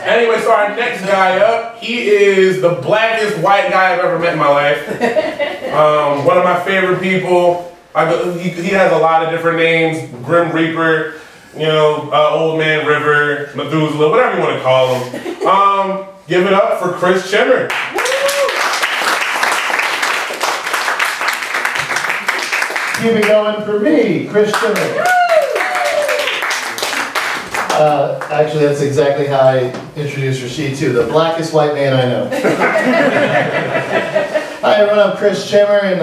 Anyway, so our next guy up, he is the blackest white guy I've ever met in my life. One of my favorite people. He has a lot of different names. Grim Reaper, you know, Old Man River, Methuselah, whatever you want to call him. Give it up for Chris Chimmer. Keep it going for me, Chris Chimmer. Actually, that's exactly how I introduced Rashid too, the blackest white man I know. Hi everyone, I'm Chris Chimmer, and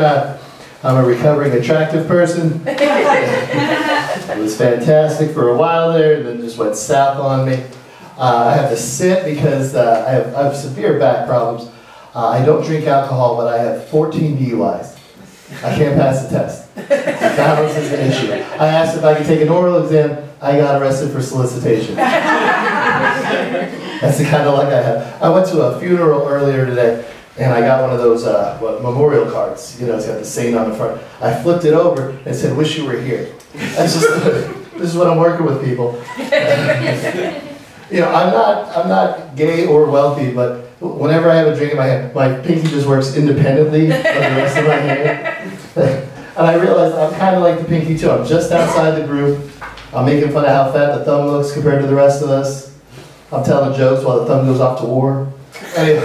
I'm a recovering attractive person. It was fantastic for a while there, and then just went south on me. I have to sit because I have severe back problems. I don't drink alcohol, but I have 14 DUIs. I can't pass the test. Balance is an issue. I asked if I could take an oral exam. I got arrested for solicitation. That's the kind of luck I have. I went to a funeral earlier today, and I got one of those memorial cards. You know, it's got the saint on the front. I flipped it over and said, "Wish you were here." That's just this is what I'm working with, people. You know, I'm not gay or wealthy, but whenever I have a drink in my hand, my pinky just works independently of the rest of my hand. And I realized I'm kind of like the pinky too. I'm just outside the group. I'm making fun of how fat the thumb looks compared to the rest of us. I'm telling jokes while the thumb goes off to war. Anyway,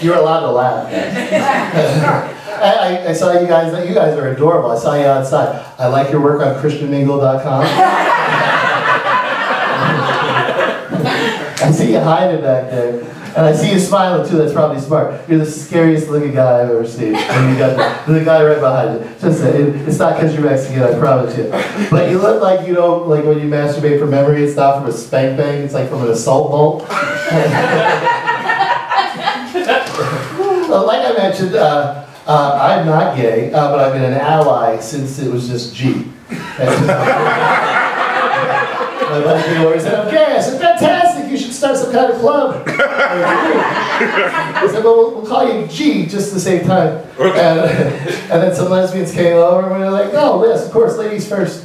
you're allowed to laugh. I saw you guys. You guys are adorable. I saw you outside. I like your work on ChristianMingle.com. I see you hiding back there. And I see you smiling too, that's probably smart. You're the scariest looking guy I've ever seen. And you got the guy right behind you. Just it's not because you're Mexican, I promise you. But you look like, you know, like when you masturbate from memory, it's not from a spank bang, it's like from an assault bolt. Well, like I mentioned, I'm not gay, but I've been an ally since it was just G. My buddy came over and said, "I'm gay." I said, "Fantastic, you should start some kind of club." I said, "Well, we'll call you G just at the same time." And then some lesbians came over and we were like, "Oh, yes, of course, ladies first."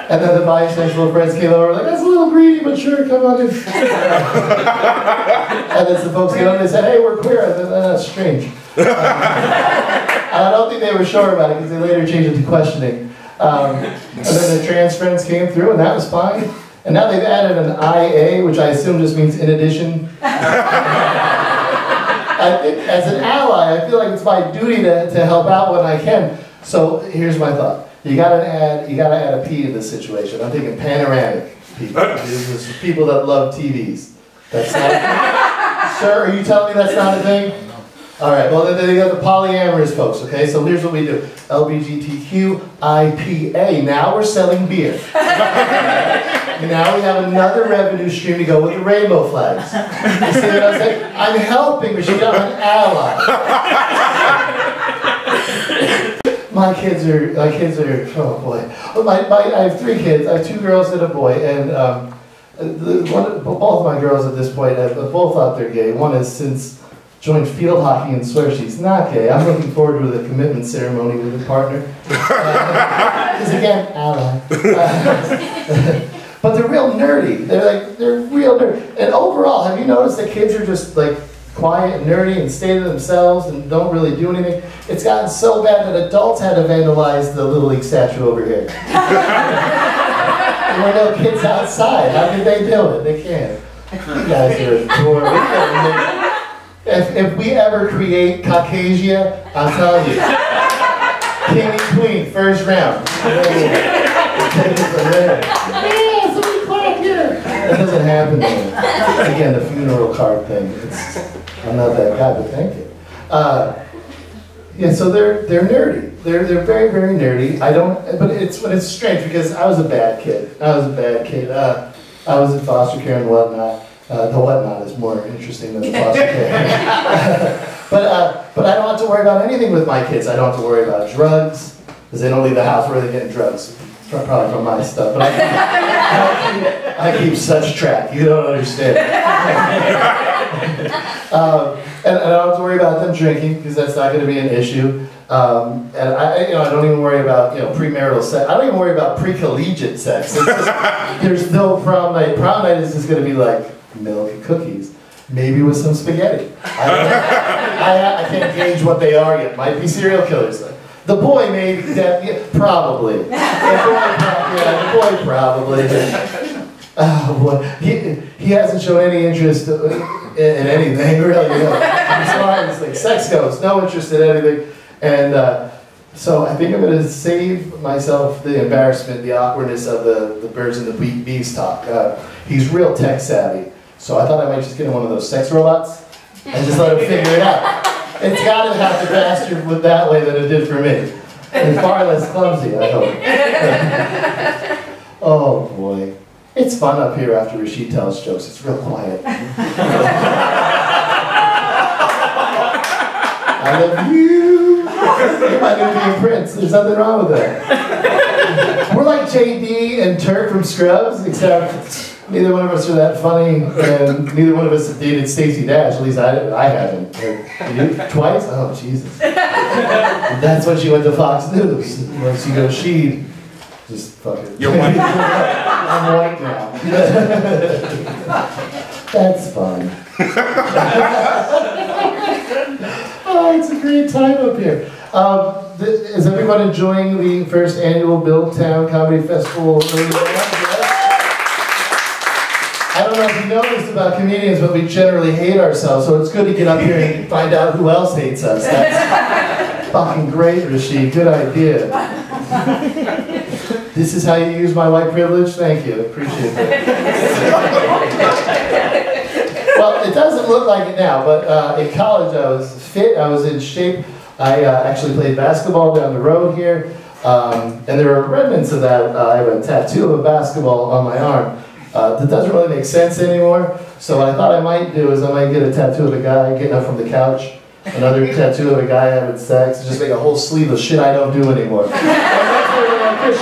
And then the bisexual friends came over and were like, "That's a little greedy, but sure, come on in." And then some folks came over and they said, "Hey, we're queer." And then that's strange. And I don't think they were sure about it because they later changed it to questioning. And then the trans friends came through, and that was fine. And now they've added an IA, which I assume just means in addition. I think as an ally, I feel like it's my duty to help out when I can. So here's my thought: you gotta add a P in this situation. I'm thinking panoramic people. This is people that love TVs. That's not a thing? Sir, are you telling me that's not a thing? All right, well, then they got the polyamorous folks, okay? So here's what we do. LGBTQIPA. Now we're selling beer. Now we have another revenue stream to go with the rainbow flags. You see what I'm saying? I'm helping, Rashid. I'm an ally. My kids are, oh boy. I have 3 kids. I have 2 girls and a boy, and both of my girls at this point have both thought they're gay. One has since joined field hockey and swears she's not gay. I'm looking forward to the commitment ceremony with a partner. Because again, ally. But they're real nerdy. They're real nerdy. And overall, have you noticed that kids are just like quiet and nerdy and stay to themselves and don't really do anything? It's gotten so bad that adults had to vandalize the Little League statue over here. There were no kids outside. How did they do it? They can't. You guys are adorable. If we ever create Caucasia, I'll tell you. King and Queen, first round. Yeah, somebody clap here. That doesn't happen there. Again, the funeral card thing. I'm not that guy, but thank you. Yeah, so they're nerdy. They're very, very nerdy. But it's strange because I was a bad kid. I was in foster care and whatnot. The whatnot is more interesting than the foster care. But I don't have to worry about anything with my kids. I don't have to worry about drugs, because they don't leave the house. Where are they getting drugs? Probably from my stuff. But I keep such track. You don't understand. And I don't have to worry about them drinking, because that's not going to be an issue. And I don't even worry about premarital sex. I don't even worry about pre-collegiate sex. It's just, there's no prom night. Prom night is just going to be like milk and cookies, maybe with some spaghetti. I can't gauge what they are yet. Might be serial killers. The boy maybe, probably. The boy probably. Oh boy, he hasn't shown any interest in anything really. As far as like sex goes, no interest in anything. And so I think I'm going to save myself the embarrassment, the awkwardness of the birds and the bees talk. He's real tech savvy, so I thought I might just get him one of those sex robots and just let him figure it out. It's got to have the bastard with that way than it did for me. And far less clumsy, I hope. Oh boy. It's fun up here after Rashid tells jokes. It's real quiet. I love you. You're my Nubian prince. There's nothing wrong with that. We're like JD and Turk from Scrubs, except neither one of us are that funny, and neither one of us have dated Stacey Dash. At least I haven't. You? Twice? Oh, Jesus. That's when she went to Fox News. Once you go, she just fucking. You're white. I'm white now. That's fun. Oh, it's a great time up here. Is everyone enjoying the first annual Billtown Comedy Festival? I don't know if you know this about comedians, but we generally hate ourselves, so it's good to get up here and find out who else hates us. That's fucking great, Rashid. Good idea. This is how you use my white privilege? Thank you. Appreciate it. Well, it doesn't look like it now, but in college I was fit, I was in shape. I actually played basketball down the road here, and there are remnants of that. I have a tattoo of a basketball on my arm. That doesn't really make sense anymore, so what I thought I might do is I might get a tattoo of a guy getting up from the couch, another tattoo of a guy having sex, and just make a whole sleeve of shit I don't do anymore. And that's what Chris